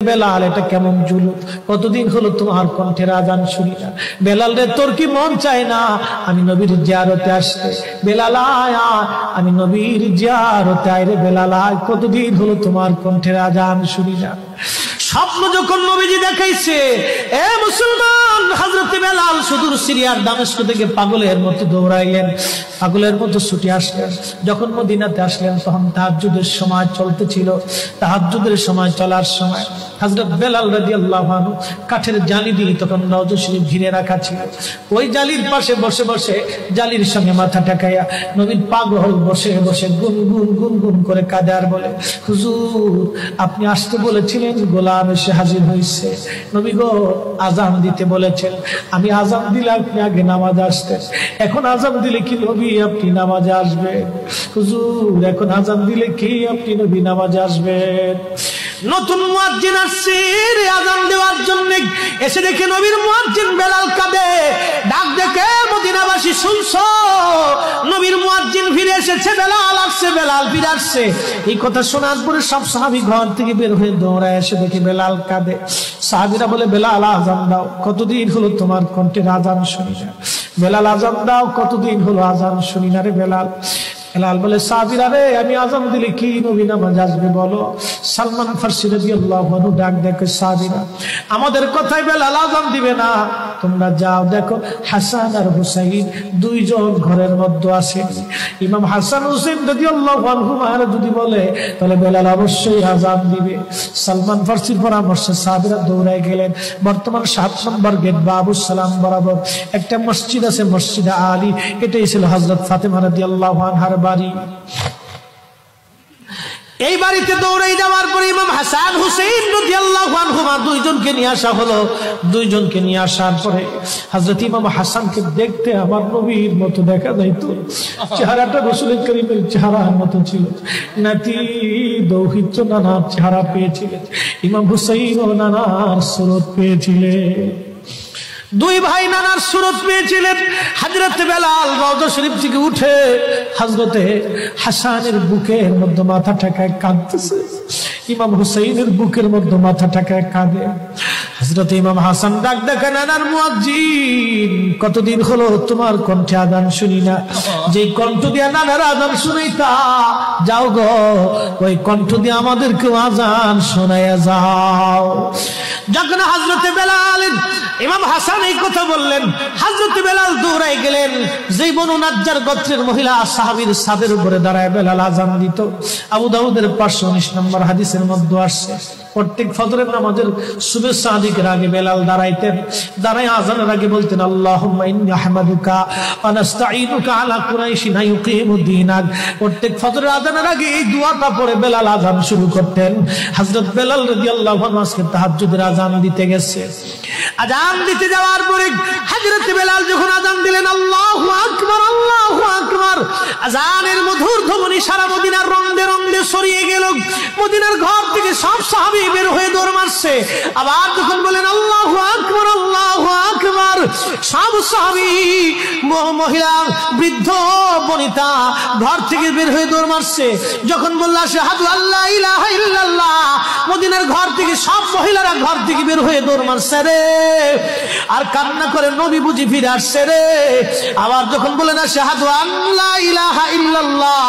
বেলাল এটা কেমন জুলুম, কতদিন হলো তোমার কণ্ঠের আজান শুনি না। বেলাল রে তোর কি মন চায় না আমি নবীর জিয়ারতে আসতে? বেলাল আয় আমি নবীর জিয়ারতে আয় রে বেলাল আয়, কতদিন হলো তোমার কণ্ঠের আজান শুনি না। স্বপ্ন যখন নবীজি দেখাইছে, এ মুসলমান, হযরত বেলাল সুদূর সিরিয়ার দামেস্ক থেকে পাগলের মতো দৌড়াইলেন, পাগলের মতো ছুটে আসলেন। যখন মদিনাতে আসলেন তখন তাহাজ্জুদের সময় চলতেছিল। তাহাজ্জুদের সময় চলার সময় হযরত বেলাল রাদিয়াল্লাহু আনহু কাঠের জালি দিয়ে তখন রওজা শরীফ ঘিরে রাখা ছিল, ওই জালির পাশে বসে বসে জালির সঙ্গে মাথা ঠেকাইয়া নবীর পাগল বসে বসে গুনগুন গুনগুন করে কাঁদে আর বলে, হুজুর আপনি আসতে বলেছিলেন, গোলাম এসে হাজির হয়েছে। নবী গো আজান দিতে বলেছেন, আমি আজান দিলে আপনি আগে নামাজে আসতেন, এখন আজান দিলে কি নবী আপনি নামাজে আসবেন? হুজুর এখন আজান দিলে কি আপনি নবী নামাজে আসবেন? নতুন মুয়াজ্জিন আসছে আজান দেওয়ার জন্য, এসে দেখে নবীর মুয়াজ্জিন বেলাল কাঁদে। ডাক দেখে মদিনাবাসী শুনছো, নবীর মুয়াজ্জিন ফিরে এসেছে, বেলাল আসছে, বেলাল ফিরে আসছে। এই কথা শোনার পরে সব সাহাবী ঘর থেকে বের হয়ে দৌড়ায় এসে দেখে বেলাল কাঁদে। সাহাবীরা বলে, বেলাল আজান দাও, কতদিন হলো তোমার কণ্ঠের আজান শুনি না। বেলাল আজান দাও, কতদিন হলো আজান শুনি না রে বেলাল। বেলাল বলে, সাহাবীরা রে আমি আজান দিলে কি নবী নামাজ আসবে বলো? সালমান ফারসি রাদিয়াল্লাহু আনহু ডাক দেখে, সাহাবীরা আমাদের কথায় বেলাল আজান দিবে না, তোমরা যাও দেখো হাসান আর হুসাইন দুইজন ঘরের মধ্যে আছেন, ইমাম হাসান হুসাইন রাদিয়াল্লাহু আনহুমারা যদি বলে তাহলে বেলাল অবশ্যই আজান দিবে। সালমান ফারসির পরামর্শে সাহাবীরা দৌড়ায় গেলেন। বর্তমান 7 নম্বর গেট বাবুস সালাম বরাবর একটা মসজিদ আছে, মসজিদে আলী, এটাই ছিল হযরত ফাতেমা রাদিয়াল্লাহু আনহার বাড়ি। এই বাড়িতে দৌড়াই যাওয়ার পরে ইমাম হাসান হুসাইন রাদিয়াল্লাহু আনহুমা দুইজনকে নিয়ে আসা হলো। দুইজনকে নিয়ে আসার পরে হযরত ইমাম হাসানকে দেখতে আমার নবীর মতো দেখা যাইতো, চেহারাটা রাসূল করিমের চেহারার মতো ছিল। নাতি দৌহিত্র নানার চেহারা পেয়েছিলেন, ইমাম হুসাইন ও নানার সুরত পেয়েছিলেন, দুই ভাই নানার সুরত পেয়েছিলেন। হযরত বেলাল রওজা শরীফ থেকে উঠে হযরতে হাসানের বুকের মধ্যে মাথা ঠেকায় কাঁদতেছে, ইমাম হুসাইনের বুকের মধ্যে মাথা ঠেকায় কাঁদে। হযরত ইমাম হাসান ডাক দেখে, নানার মুয়াজ্জিন কতদিন হলো তোমার কণ্ঠে আযান শুনি না, যেই কণ্ঠ দিয়ে নানার আযান শুনাইতা, যাও গো ওই কণ্ঠ দিয়ে আমাদেরকেও আযান শোনায়া যাও। যখন হযরত বেলাল ইমাম হাসান এই কথা বললেন, হযরত বেলাল দৌড়ায় গেলেন। যেই বনু নাজ্জার গোত্রের মহিলা সাহাবীর ছাদের উপরে দাঁড়ায় বেলাল আযান দিত। আবু দাউদের 519 নম্বর হাদিসের মধ্যে আসছে, প্রত্যেক ফজরের নামাজের শুভেচ্ছা আদিকের আগে বেলাল দাঁড়াইতেন, দাঁড়ায় আযানের আগে বলতেন, আল্লাহুম্মা ইন্নী আহমাদুকা ওয়া নাস্তাঈনুকা আলা কুরাইশিন ইউকিমুদ্দীনাক। প্রত্যেক ফজরের আযানের আগে এই দোয়াটা পড়ে বেলাল আযান শুরু করতেন। হযরত বেলাল রাদিয়াল্লাহু আনহু আজকে তাহাজ্জুদের আযান দিতে গেছে। আযান দিতে যাওয়ার পরে হযরত বেলাল যখন আযান দিলেন, আল্লাহু আকবার আল্লাহু আকবার, আযানের মধুর ধ্বনি সারা মদিনার রন্দে রন্দে ছড়িয়ে গেল। মদিনার ঘর থেকে সব সাহাবী বের হয়ে দৌড় মারছে। আবার যখন বলেন আল্লাহু আকবার আল্লাহু আকবার, সব সাহাবী মহিলা বৃদ্ধ বনিতা ঘর থেকে বের হয়ে দৌড় মারছে। যখন বলল আশহাদু আল্লা ইলাহা ইল্লাল্লাহ, মদিনার ঘর থেকে সব মহিলারা ঘর থেকে বের হয়ে দৌড় মারছে রে, আর কান্না করে নবী বুঝি ফিরে আসছে রে। আবার যখন বলেন আশহাদু আল্লা ইলাহা ইল্লাল্লাহ,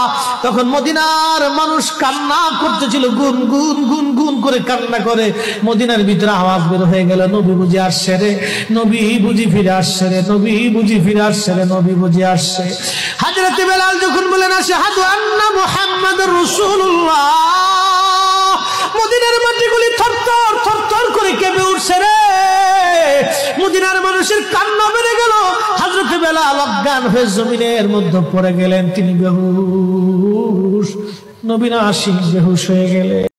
তখন মদিনার মানুষ কান্না করতেছিল, গুন গুন গুন গুন করে কান্না করে। মদিনার ভিতরে আওয়াজ বের হয়ে গেল, নবী বুঝি আসছে রে, নবী বুঝি ফিরে আসছে রে, নবী বুঝি ফিরে আসছে রে, নবী বুঝি আসছে। হযরত বেলাল যখন বলেন আশহাদু আন্না মুহাম্মাদুর রাসূলুল্লাহ, মদিনার মাটিগুলি থরথর থরথর করে কেঁপে উঠছে রে। মদিনার মানুষের কান্না বেড়ে গেল। হযরত বেলাল অজ্ঞান হয়ে জমিনের মধ্যে পড়ে গেলেন, তিনি বেহুশ, নবীনা আশিক বেহুশ হয়ে গেলেন।